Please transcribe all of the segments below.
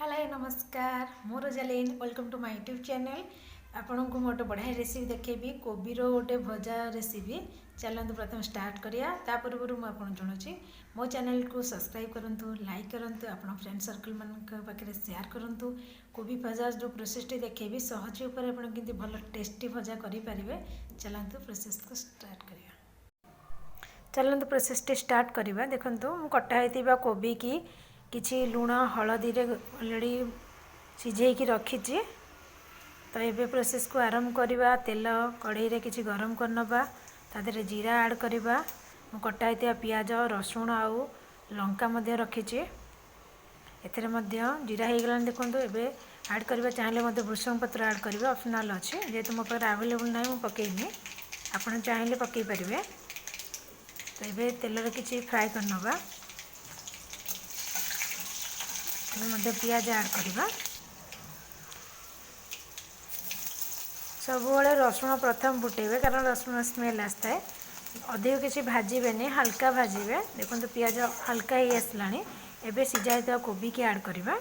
Hello नमस्कार मु Rosalin welcome to my YouTube channel. आपन को मोटे बढ़िया रेसिपी देखेबी कोबीर गोटे भजा रेसिपी। चलतु प्रथम स्टार्ट करिया ता पूर्व मु आपन जणुची मो चैनल को सब्सक्राइब करंतु, लाइक करंतु, आपन फ्रेंड सर्कल मन पाखे शेयर करंतु। कोबी भजा जो प्रोसेस टी देखेबी सहज ऊपर आपन किंती भल टेस्टी भजा करि परिबे। चलतु प्रोसेस को स्टार्ट करिया। चलतु प्रोसेस टी स्टार्ट करिबा। देखंतु मु कटा हेतिबा कोबी की किछि लुण हलदी रे ऑलरेडी सिझेकी रखीची। तो ये प्रोसेस को आरंभ करवा। तेल कढ़ई रे किछि गरम करनबा, तादरे जीरा ऐड करवा। मु कटा हेतिया पियाज रसुण आउ लंका मध्य रखीची। एथरे मध्य जीरा हे गलान देखंतु। एबे ऐड करबा चाहले मध्य भृषंग पत्र ऐड करबा, ऑप्शनल अछि। जेतु मो पर अवेलेबल नाही मु पकेइनी, आपण चाहले पकेइ परिबे। तो एबे तेल रे किछि फ्राई करनबा, मध्य पियाज ऐड करवा। सब रसुण प्रथम फुटेबे कारण रसुण स्मेल आसता है। अधिक किसी भाजबे, हल्का भाजबे। देखो तो पियाज हल्का ही आसला। एबे सिझाई तो कोबी की ऐड करवा।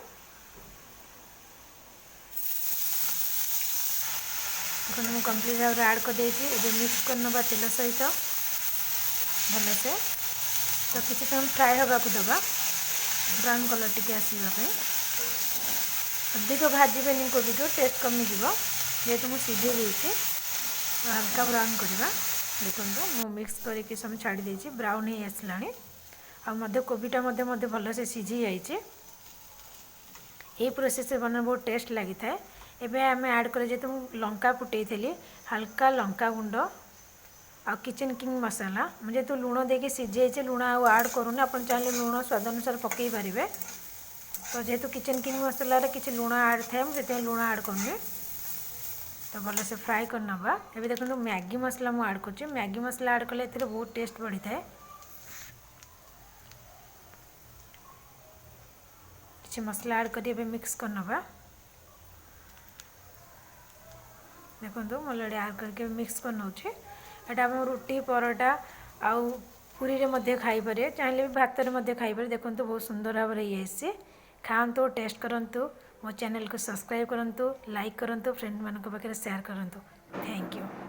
देखो मुझे कम्प्लीट भाव ऐड कर देछि। एबे मिक्स करनबा तेल सहित भलसे। तो किसी समय फ्राए होगा को दबा, ब्राउन कलर टिके आसीबा। अधिक भाजबे कोबी को, टेस्ट कमी जीवो। जेहेतु मुझे सीझे देती हल्का ब्राउन करवा। देखो मु मिक्स करके समय छाड़ी देछि, ब्राउन ही आसला। आ कोबीटा भल से सीझी जाइए। ये प्रोसेस बना बहुत टेस्ट लगी था। एबे आम ऐड कर जेतु लंका फुटई थी, हल्का लंका गुंड आ किचन किंग मसाला। मुझे तो लुण देके सीझे, लुण आड करूनी। आप चाहिए लुण स्वाद अनुसार पकई पारे। तो जेहेतु किचन किंग मसाला किसी लुण ऐड थाए, मुझे लुण ऐड करनी। तो भल से फ्राए करनबा। एबे देखो मैगी मसला मु ऐड कर। मैगी मसला ऐड कले बहुत टेस्ट बढ़ी थाए। किसी मसला ऐड कर मिक्स करनबा। देखो मुझे ऐड करके मिक्स कर नौछि। एटा हम रोटी परोटा आउ पूरी रे मध्य खाई पारे, चाहे भी भात रे मध्य खाई पारे। देखो बहुत सुंदर भाव ये आसी। खातु, टेस्ट करंतु। मो चैनल को सब्सक्राइब करंतु, लाइक करंतु, फ्रेंड मान पाखे शेयर करंतु। Thank you.